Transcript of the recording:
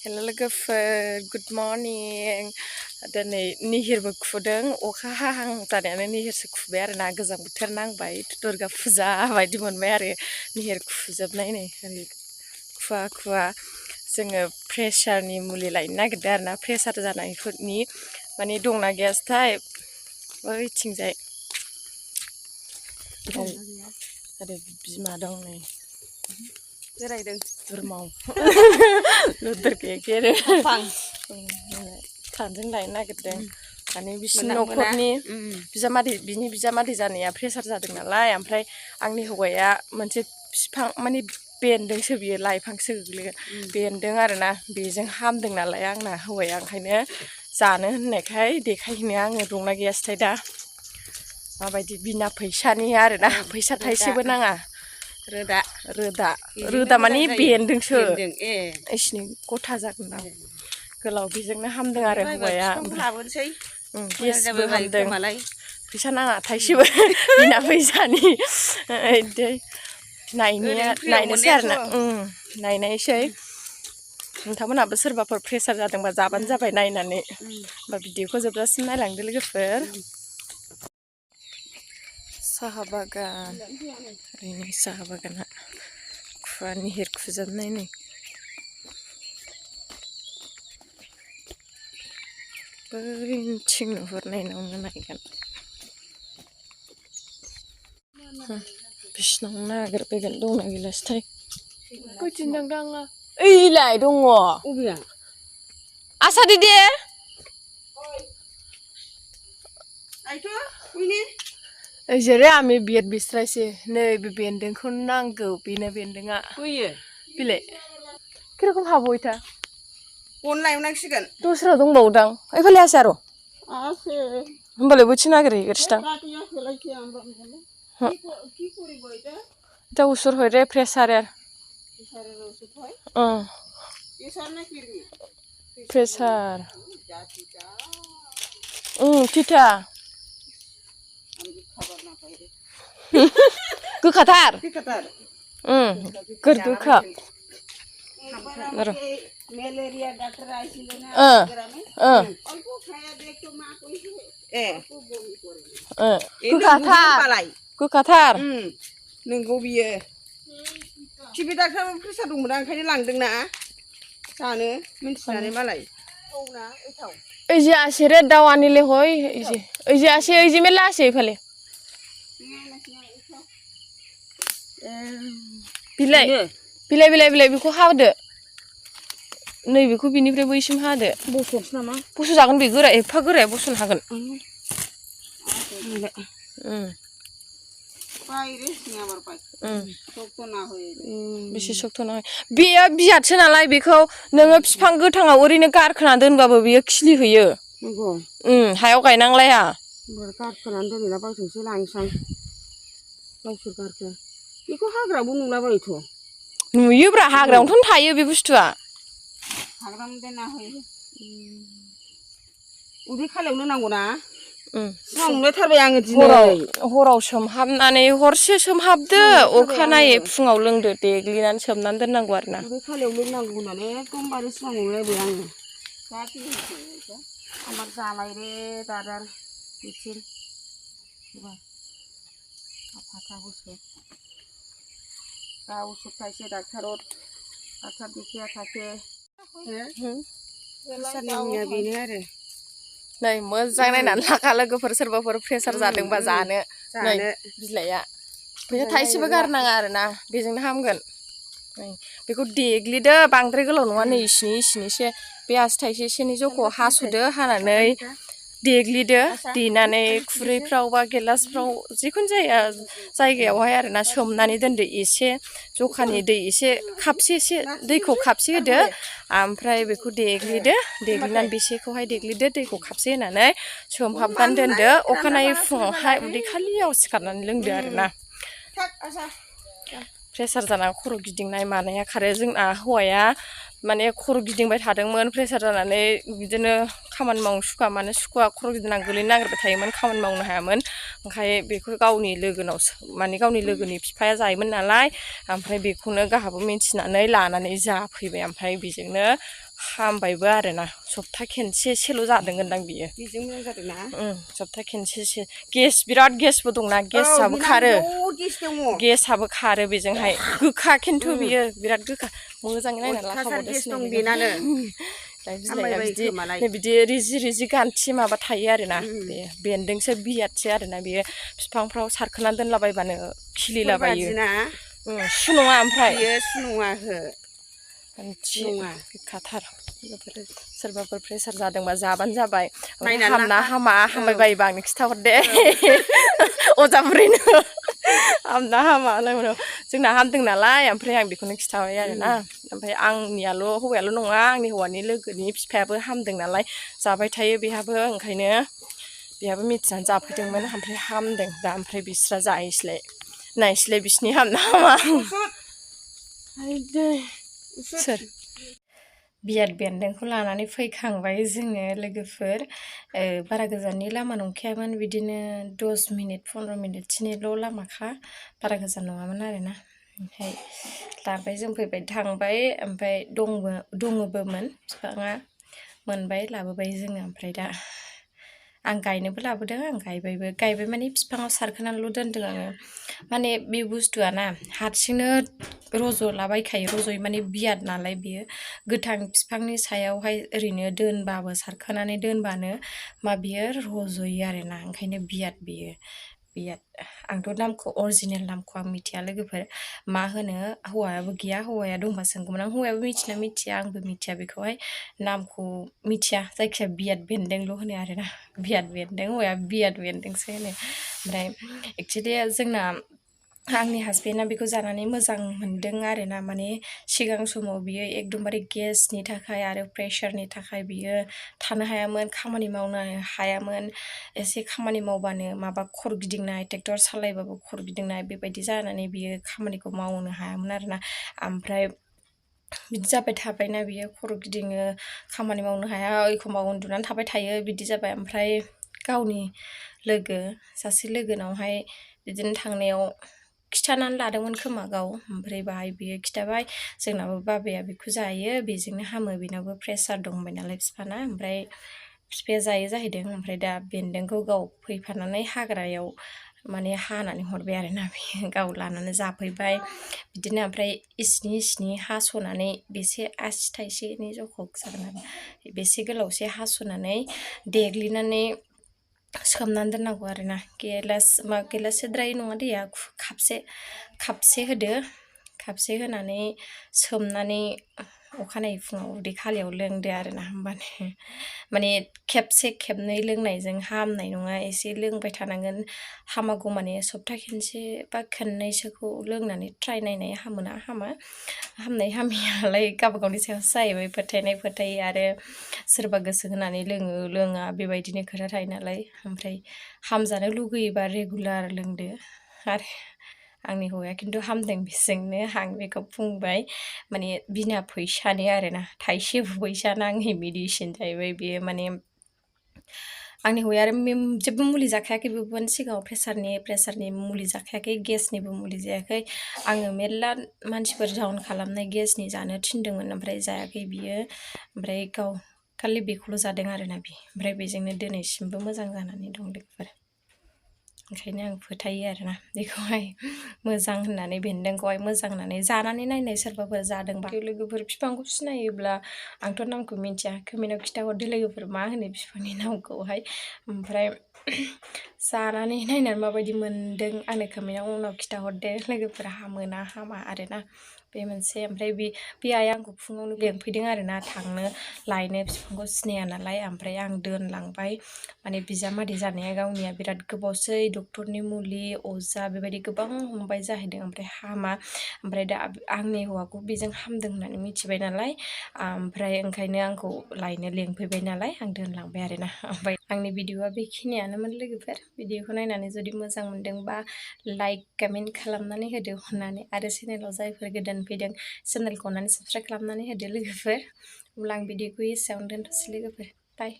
हेल' लोगोफोर good morning दिनै निहिरबो खुदों अखा हाहां जानायानो निहिरसो खुबाय आरो ना गोजां बोथोर नांबाय दुर्गा फुजा बायदि मोनबाय आरो निहिर खुजोबनाय नै ओरै खुवा खुवा जोङो प्रेसारनि मुलि लायनो नागिरदों आरो ना प्रेसार जानायफोरनि माने दंना गैयाथाय बैथिंजाय ओरै बिमा दं नै बेरायदों दुरमाव लुदुर गेगे थांजों लायनो नागिरदों माने बिसिनि न'खरनि बिनि बिजामादै जानाया प्रेसार जादों नालाय ओमफ्राय आंनि हौवाया मोनसे बिफां माने बेन्दोंसो बियो लाइफांसो गोग्लैगोन बेन्दों आरोना बेजों हामदों नालाय आंना हौवाया ओंखायनो जानो होननायखाय देखायहैनो आङो दंना गैयासोथाय दा माबायदि बिना फैसानि आरोना फैसा थाइसेबो नाङा रोदा माने बेन्दोंसो इसिनि गथा जागोन ना गोलाव बेजोंनो हामदों आरो हौवाया गेसबो हामदों फैसा नाङा थाइसेबो बिना फैसानि बिदि नायनोसै आरोना नायनायसै नोंथांमोनहाबो सोरबाफोर प्रेसार जादोंबा जाबानो जाबाय नायनानै होमबा भिडिअखौ जोबजासिम नायलांदो लोगोफोर साहा बागान ओरैनो साहा बागाना खुवा निहिर खुजोबनाय नै बैथिं नुहुरनायनावनो नायगोन बिसिनाव नागिरबायगोन दंना गैलासोथाय गोदिन थांदों आङो ओइलाय दङ आसा दिदि जेरै आमी बियद बिस्रायसै नैबे बेन्दोंखौ नांगौ बेनो बेन्दोंआ बिलाय किरकम हाबो इथा बन लायनांसिगोन दस्रा दंबावोदां ओइफाले आसे आरो होमबालाय बोथिं नागिरहैग्रोसैदां এটা ওচৰ হয় ৰে প্ৰেছাৰৰ প্ৰেছাৰ তিতা गोखाथार गोखा মেলেরিয়া ডাক্তার আইছিল না গ্রামে অল্প খায়া দেখতো মা কইছে गोखाथार नोंगौ बियो टिभि डाक्टार प्रेसार दंमोन ओंखायनो लांदोंना जानो मिन्थिनानै मालाय औना एथाव ओइजे आसे रे दाव आनिले हय ओइजे आसे ओइजे मेला आसे इफाले बिलाइ बिलाइ बिलाइ बिलाइ बेखौ हादो नैबेखौ बिनिफ्राय बैसिम हादो बस'सो नामा बस' जागोन बे गोरा एफा गोराया बस'नो हागोन बेसे शक्त ना बेयो बियादसो नालाय बेखौ नोङो बिफां गोथाङाव ओरैनो गारखोना दोनबाबो बेयो खिलिहैयो हायाव गायनांलाया गारखोनानै दोनैना बावजोंसो लांसां गावसोर गारखो बेखौ हाग्राबो नुलाबायोथ' नुयोब्रा हाग्रायावनोथ' थायो बे बुस्थुआ हाग्रायावनो दोनना होयो उदै खालियावनो नांगौना सिगां नुलायथारबाय आङो दिनै हराव सोमहाबनानै हरसे सोमहाबदो अखानायै फुङाव लोंदो देग्लिनानै सोमनानै दोननांगौ आरोना उदै खालियाव लोंनांगौ होननानै एकदमबारे सिगां नुलायबाय आङो আমার জামাই রে দাদার মিছিল ফাটা বসে তা ওষুধ খাইছে ডাক্তার দেখিয়া থাকে बेनो आरो नै मोजां नायनानै लाखा लोगोफोर सोरबाफोर प्रेसार जादोंबा जानो नै बिलाइआ फैसा थाइसेबो गारनाङा आरोना बेजोंनो हामगोन नै बेखौ देग्लिदो बांद्राय गोलाव नङा नै इसिनिसो बे आसि थाइसे एसेनि जखौ हास'दो हानानै देग्लिदो देनानै खुरैफ्राव बा गिलासफ्राव जिखुनु जाया जायगायावहाय आरोना सोमनानै दोनदो एसे जखानि दै एसे खापसे दैखौ खापसे होदो ओमफ्राय बेखौ देग्लिदो देग्लिनानै बेसेखौहाय देग्लिदो दैखौ खापसे होनानै सोमहाबनानै दोनदो अखानायै फुङावहाय उदै खालियाव सिखारनानै लोंदो आरोना प्रेसार जाना खर' गिदिंनाय मानाया खारो जोंना हौवाया माने खर' गिदिंबाय थादोंमोन प्रेसार जानानै बिदिनो खामानि मावनो सुखुवा माने सुखुवा खर' गिदिंना गोलैनो नागिरबाय थायोमोन खामानि मावनो हायामोन ओंखाय बेखौ गावनि लोगोनाव माने गावनि लोगोनि बिफाया जायोमोन नालाय ओमफ्राय बेखौनो गाहाबो मिन्थिनानै लानानै जाफैबाय ओमफ्राय बेजोंनो हामबायबो आरोना सप्ता खनसेसोल' जादोंगोनदां बियो बेजों मोजां जादोंना सप्ता खनसेसो गेस बिराद गेसबो दंना गेसाबो खारो गेसाबो खारो बेजोंहाय गोखा खिन्थु बियो बिराद गोखा मोजाङै नायना लाखाबावदो बिलाइया बिदि रिजि रिजि गान्थि माबा थायो आरोना बे बेन्दोंसो बियादसो आरोना बेयो बिफांफ्राव सारखोना दोनलाबायबानो खिलिलाबायो सु नङा ओमफ्राय सु नङा गोखाथार सोरबाफोर प्रेसार जादोंबा जाबानो जाबाय हामना हामा हामबाय बायोबा आंनो खिथाहर दे अजा बुरैनो हामना हामा जोंना हामदों नालाय ओमफ्राय आं बेखौनो खिथाबाय आरोना ओमफ्राय आंनियाल' हौवायाल' नङा आंनि हौवानि लोगोनि बिफायाबो हामदों नालाय जाबाय थायो बेहाबो ओंखायनो बेहाबो मिथिनानै जाफैदोंमोन ओमफ्राय हामदों दा ओमफ्राय बिस्रा जाहैसैलाय नायसैलाय बिसिनि हामना हामा सोर बियाद बेन्दोंखौ लानानै फैखांबाय जोङो लोगोफोर बारा गोजाननि लामा नंखायामोन बिदिनो 10 मिनिट 15 मिनिटसोनिल' लामाखा बारा गोजान नङामोन आरोना ओमफ्राय लाबाय जों फैबाय थांबाय ओमफ्राय दङबोमोन बिफाङा मोनबाय लाबोबाय जोङो ओमफ्राय दा आं गायनोबो लाबोदों आं गायबाय माने बिफाङाव सारखोनानैल' दोनदों आङो माने बे बुस्थुआ ना हारसिंनो रज'लाबायखायो रज'यो माने बियाद नालाय बियो गोथां बिफांनि सायावहाय ओरैनो दोनबाबो सारखानानै दोनबानो बियो रज'यो आरोना ओंखायनो बियाद बियो बियाद आंथ' नामखौ अरिजिनेल नामखौ आं मिथिया लोगोफोर मा होनो हौवायाबो गैया हौवाया दंबा सोंगौमोन आं हौवायाबो मिथिना मिथिया आंबो मिथिया बेखौहाय नामखौ मिथिया जायखिया बियाद बेन्दोंल' होनो आरोना बियाद बेन्दों हौवाया बियाद बेन्दोंसो होनो ओमफ्राय एक्सुवेलि जोंना आंनि हासबेन्डआ बेखौ जानानै मोजां मोनदों आरोना माने सिगां समाव बियो एकदमबारे गेसनि थाखाय आरो प्रेसारनि थाखाय बियो थानो हायामोन खामानि मावनो हायामोन एसे खामानि मावबानो माबा खर' गिदिंनाय ट्रेक्टर सालायबाबो खर' गिदिंनाय बेबायदि जानानै बियो खामानिखौ मावनो हायामोन आरोना ओमफ्राय बिदि जाबाय थाबायना बियो खर' गिदिङो खामानि मावनो हाया एखमबा उन्दुनानै थाबाय थायो बिदि जाबाय ओमफ्राय गावनि लोगो सासे लोगोनावहाय बिदिनो थांनायाव खिथानानै लादोंमोन खोमा गाव ओमफ्राय बाहाय बियो खिथाबाय जोंनाबो बाबाया बेखौ जायो बेजोंनो हामो बेनावबो प्रेसार दंबाय नालाय बिफाना ओमफ्राय बिफाया जायो जाहैदों ओमफ्राय दा बेन्दोंखौ गाव फैफानानै हाग्रायाव माने हानानै हरबाय आरोना बियो गाव लानानै जाफैबाय बिदिनो ओमफ्राय इसिनि हास'नानै बेसे आसि थाइसेनि जख'क जागोन आरो बेसे गोलावसे हास'नानै देग्लिनानै सोमनानै दोननांगौ आरोना गिलाससोद्राय नङा दैया खापसे होदो खापसे होनानै सोमनानै अखानायै फुङाव उदै खालियाव लोंदो आरोना होमबानो माने खेबसे खेबनै लोंनायजों हामनाय नङा एसे लोंबाय थानांगोन हामागौ माने सप्ता खनसे बा खननैसोखौ लोंनानै ट्राय नायनाय हामोना हामा हामनाय हामियालाय गावबा गावनि सायावसो जाहैबाय फोथायनाय फोथायो आरो सोरबा गोसो होनानै लोङा बेबायदिनो खोथा थायो नालाय ओमफ्राय हामजानो लुगैयोबा रेगुलार लोंदो आरो आंनि हौवाया खिन्थु हामदों बेजोंनो आं बेखौ बुंबाय माने बिना फैसानि आरोना थाइसेबो फैसा नाङै मेडिसिन जाहैबाय बेयो माने आंनि हौवाया आरो जेबो मुलि जाखायाखै बेबो सिगाङाव प्रेसारनि मुलि जाखायाखै गेसनिबो मुलि जायाखै आङो मेरला मानसिफोर डाउन खालामनाय गेसनि जानो थिनदोंमोन ओमफ्राय जायाखै बियो ओमफ्राय गाव खालि बेखौल' जादों आरोना बि ओमफ्राय बेजोंनो दिनैसिमबो मोजां जानानै दं लोगोफोर ओंखायनो आं फोथायो आरोना बेखौहाय मोजां होननानै बेन्दोंखौहाय मोजां होननानै जानानै नायनाय सोरबाफोर जादोंबा लोगोफोर बिफांखौ सिनायोब्ला आंथ' नामखौ मिथिया कमेन्टआव खिथाहरदो लोगोफोर मा होनो बिफांनि नामखौहाय ओमफ्राय जानानै नायनानै माबायदि मोन्दों आंनो कमेन्टआव उनाव खिथाहरदो लोगोफोर हामोना हामा आरोना बे मोनसे ओमफ्राय बे आइया आंखौ फुङावनो लेंफैदों आरोना थांनो लायनो बिफांखौ सिनाया नालाय ओमफ्राय आं दोनलांबाय माने बिजामादै जानाया गावनिया बिराद गोबावसै डक्टरनि मुलि अजा बेबायदि गोबां हमबाय जाहैदों ओमफ्राय हामा ओमफ्राय दा आंनि हौवाखौ बेजों हामदों होननानै मिथिबाय नालाय ओमफ्राय ओंखायनो आंखौ लायनो लेंफैबाय नालाय आं दोनलांबाय आरोना ओमफ्राय आंनि भिडिअआ बेखिनियानोमोन लोगोफोर भिडिअखौ नायनानै जुदि मोजां मोनदोंबा लाइक कमेन्ट खालामनानै होदो अननानै आरो चेनेलाव जायफोर गोदान फैदों चेनेलखौ अननानै साबस्क्राइब खालामनानै होदो लोगोफोर अब्ला आं भिडिअखौ एसेयावनो दोनथ'सै लोगोफोर बाय